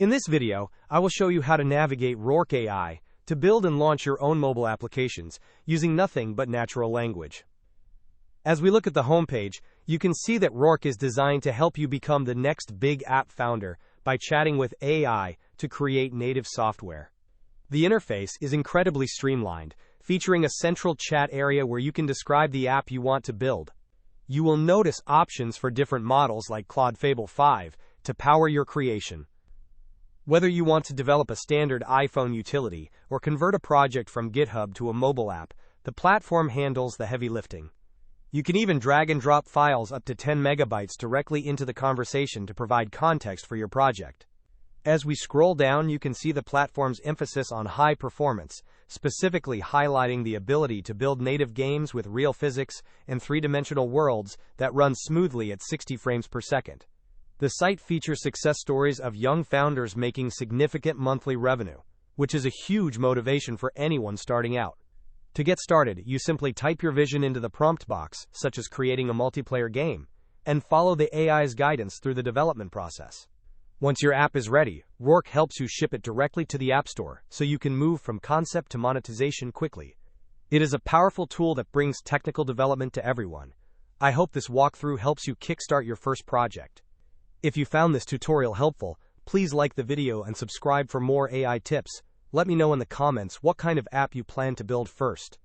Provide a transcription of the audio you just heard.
In this video, I will show you how to navigate Rork AI to build and launch your own mobile applications using nothing but natural language. As we look at the homepage, you can see that Rork is designed to help you become the next big app founder by chatting with AI to create native software. The interface is incredibly streamlined, featuring a central chat area where you can describe the app you want to build. You will notice options for different models like Claude Fable 5 to power your creation. Whether you want to develop a standard iPhone utility or convert a project from GitHub to a mobile app, the platform handles the heavy lifting. You can even drag and drop files up to 10 megabytes directly into the conversation to provide context for your project. As we scroll down, you can see the platform's emphasis on high performance, specifically highlighting the ability to build native games with real physics and three-dimensional worlds that run smoothly at 60 frames per second. The site features success stories of young founders making significant monthly revenue, which is a huge motivation for anyone starting out. To get started, you simply type your vision into the prompt box, such as creating a multiplayer game, and follow the AI's guidance through the development process. Once your app is ready, Rork helps you ship it directly to the App Store, so you can move from concept to monetization quickly. It is a powerful tool that brings technical development to everyone. I hope this walkthrough helps you kickstart your first project. If you found this tutorial helpful, please like the video and subscribe for more AI tips. Let me know in the comments what kind of app you plan to build first.